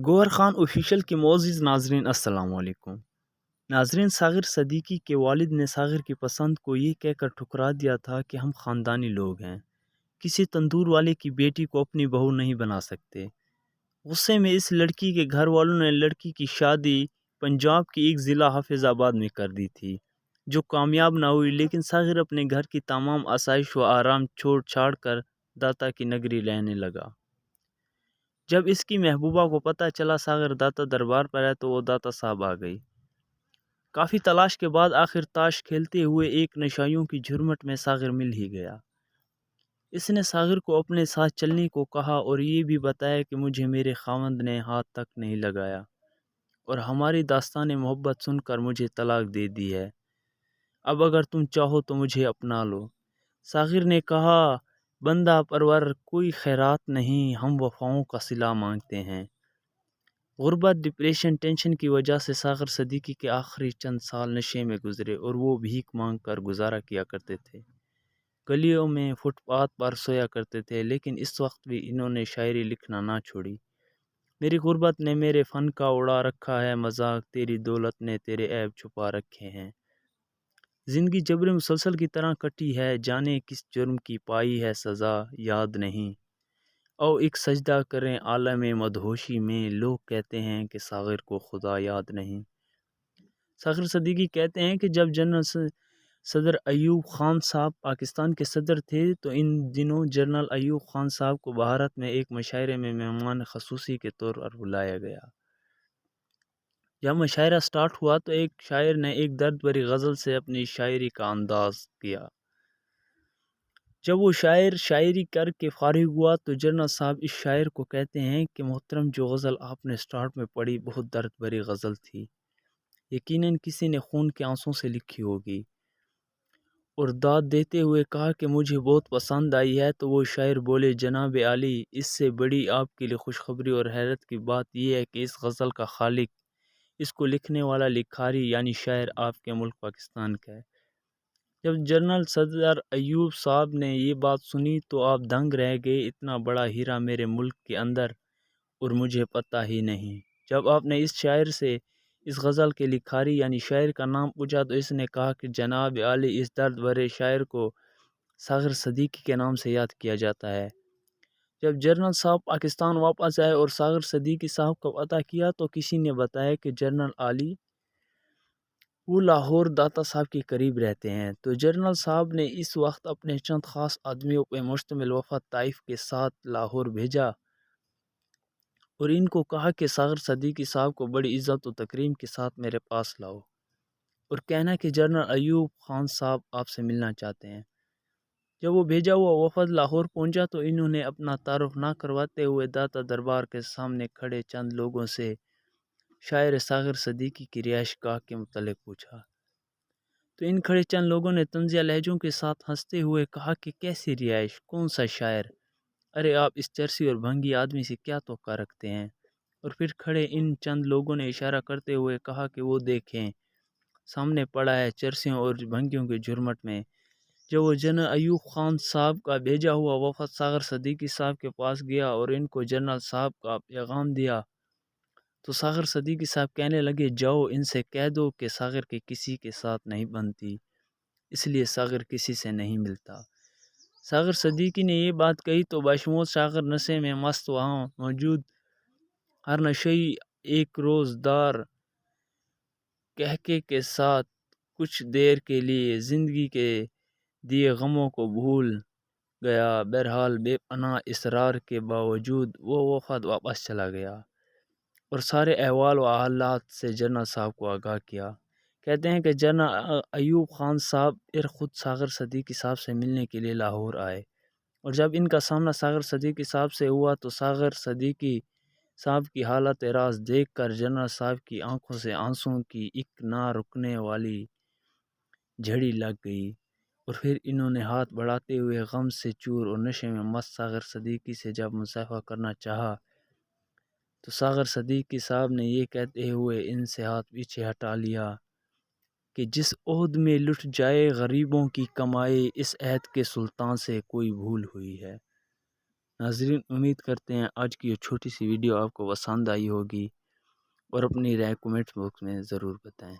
گوہر Khan official کے معزز ناظرین السلام علیکم۔ ناظرین، ساغر صدیقی کے والد نے ساغر کی پسند کو یہ کہہ کر ٹھکرا دیا تھا کہ ہم خاندانی لوگ ہیں، کسی تندور والے کی بیٹی کو اپنی بہو نہیں بنا سکتے۔ غصے میں اس لڑکی کے گھر والوں نے لڑکی کی شادی پنجاب کی ایک ضلع حافظ آباد میں کر دی تھی، جو کامیاب نہ ہوئی، لیکن ساغر اپنے گھر کی تمام آسائش و آرام چھوڑ چھاڑ کر داتا کی نگری رہنے لگا۔ جب اس کی محبوبہ کو پتہ چلا ساغر داتا دربار پر ہے تو وہ داتا صاحب آ گئی۔ کافی تلاش کے بعد آخر تاش کھیلتے ہوئے ایک نشائیوں کی جھرمٹ میں ساغر مل ہی گیا۔ اس نے ساغر کو اپنے ساتھ چلنے کو کہا اور یہ بھی بتایا کہ مجھے میرے خاوند نے ہاتھ تک نہیں لگایا اور ہماری داستان محبت سن کر مجھے طلاق دے دی ہے۔ اب اگر تم چاہو تو مجھے اپنا لو۔ ساغر نے کہا، بندہ پرور کوئی خیرات نہیں، ہم وفاؤں کا صلہ مانگتے ہیں۔ غربت، ڈپریشن، ٹینشن کی وجہ سے ساغر صدیقی کے آخری چند سال نشے میں گزرے اور وہ بھیک مانگ کر گزارا کیا کرتے تھے۔ گلیوں میں فٹ پاتھ پر سویا کرتے تھے، لیکن اس وقت بھی انہوں نے شاعری لکھنا نہ چھوڑی۔ میری غربت نے میرے فن کا اڑا رکھا ہے مذاق، تیری دولت نے تیرے عیب چھپا رکھے ہیں۔ زندگی جبر مسلسل کی طرح کٹی ہے، جانے کس جرم کی پائی ہے سزا، یاد نہیں۔ او ایک سجدہ کریں عالم مدہوشی میں، لوگ کہتے ہیں کہ ساغر کو خدا یاد نہیں۔ ساغر صدیقی کہتے ہیں کہ جب جنرل صدر ایوب خان صاحب پاکستان کے صدر تھے تو ان دنوں جنرل ایوب خان صاحب کو بھارت میں ایک مشاعرے میں مہمان خصوصی کے طور پر بلایا گیا۔ جب مشاعرہ سٹارٹ ہوا تو ایک شاعر نے ایک درد بھری غزل سے اپنی شاعری کا انداز کیا۔ جب وہ شاعر شاعری کر کے فارغ ہوا تو جنرل صاحب اس شاعر کو کہتے ہیں کہ محترم، جو غزل آپ نے سٹارٹ میں پڑھی بہت درد بھری غزل تھی، یقیناً کسی نے خون کے آنسوں سے لکھی ہوگی۔ اور داد دیتے ہوئے کہا کہ مجھے بہت پسند آئی ہے تو وہ شاعر بولے، جناب عالی، اس سے بڑی آپ کے لیے خوشخبری اور حیرت کی بات یہ ہے کہ اس غزل کا خالق، اس کو لکھنے والا لکھاری یعنی شاعر آپ کے ملک پاکستان کا ہے۔ جب جنرل صدر ایوب صاحب نے یہ بات سنی تو آپ دنگ رہ گئے، اتنا بڑا ہیرا میرے ملک کے اندر اور مجھے پتہ ہی نہیں۔ جب آپ نے اس شاعر سے اس غزل کے لکھاری یعنی شاعر کا نام پوچھا تو اس نے کہا کہ جناب عالی، اس درد بھرے شاعر کو ساغر صدیقی کے نام سے یاد کیا جاتا ہے۔ جب جنرل صاحب پاکستان واپس آئے اور ساغر صدیقی صاحب کا پتہ کیا تو کسی نے بتایا کہ جنرل عالی وہ لاہور داتا صاحب کے قریب رہتے ہیں۔ تو جنرل صاحب نے اس وقت اپنے چند خاص آدمیوں پہ مشتمل وفد طائف کے ساتھ لاہور بھیجا اور ان کو کہا کہ ساغر صدیقی صاحب کو بڑی عزت و تکریم کے ساتھ میرے پاس لاؤ اور کہنا کہ جنرل ایوب خان صاحب آپ سے ملنا چاہتے ہیں۔ جب وہ بھیجا ہوا وفد لاہور پہنچا تو انہوں نے اپنا تعارف نہ کرواتے ہوئے داتا دربار کے سامنے کھڑے چند لوگوں سے شاعر ساغر صدیقی کی رہائش گاہ کے متعلق پوچھا۔ تو ان کھڑے چند لوگوں نے طنزیہ لہجوں کے ساتھ ہنستے ہوئے کہا کہ کیسی رہائش، کون سا شاعر، ارے آپ اس چرسی اور بھنگی آدمی سے کیا توقع رکھتے ہیں؟ اور پھر کھڑے ان چند لوگوں نے اشارہ کرتے ہوئے کہا کہ وہ دیکھیں، سامنے پڑا ہے چرسیوں اور بھنگیوں کے جھرمٹ میں۔ جب وہ جنرل ایوب خان صاحب کا بھیجا ہوا وفد ساغر صدیقی صاحب کے پاس گیا اور ان کو جنرل صاحب کا پیغام دیا تو ساغر صدیقی صاحب کہنے لگے، جاؤ ان سے کہہ دو کہ ساغر کے کسی کے ساتھ نہیں بنتی، اس لیے ساغر کسی سے نہیں ملتا۔ ساغر صدیقی نے یہ بات کہی تو بشمول ساغر نشے میں مست وہاں موجود ہر نشئی ایک روز دار کہکے کے ساتھ کچھ دیر کے لیے زندگی کے دیے غموں کو بھول گیا۔ بہرحال بے پناہ اصرار کے باوجود وہ وفد واپس چلا گیا اور سارے احوال و حالات سے جنرل صاحب کو آگاہ کیا۔ کہتے ہیں کہ جنرل ایوب خان صاحب پھر خود ساغر صدیقی صاحب سے ملنے کے لیے لاہور آئے اور جب ان کا سامنا ساغر صدیقی صاحب سے ہوا تو ساغر صدیقی صاحب کی حالت راز دیکھ کر جنرل صاحب کی آنکھوں سے آنسوں کی ایک نہ رکنے والی جھڑی لگ گئی اور پھر انہوں نے ہاتھ بڑھاتے ہوئے غم سے چور اور نشے میں مست ساغر صدیقی سے جب مصافحہ کرنا چاہا تو ساغر صدیقی صاحب نے یہ کہتے ہوئے ان سے ہاتھ پیچھے ہٹا لیا کہ جس عہد میں لٹ جائے غریبوں کی کمائی، اس عہد کے سلطان سے کوئی بھول ہوئی ہے۔ ناظرین امید کرتے ہیں آج کی یہ چھوٹی سی ویڈیو آپ کو پسند آئی ہوگی، اور اپنی رائے کومنٹ باکس میں ضرور بتائیں۔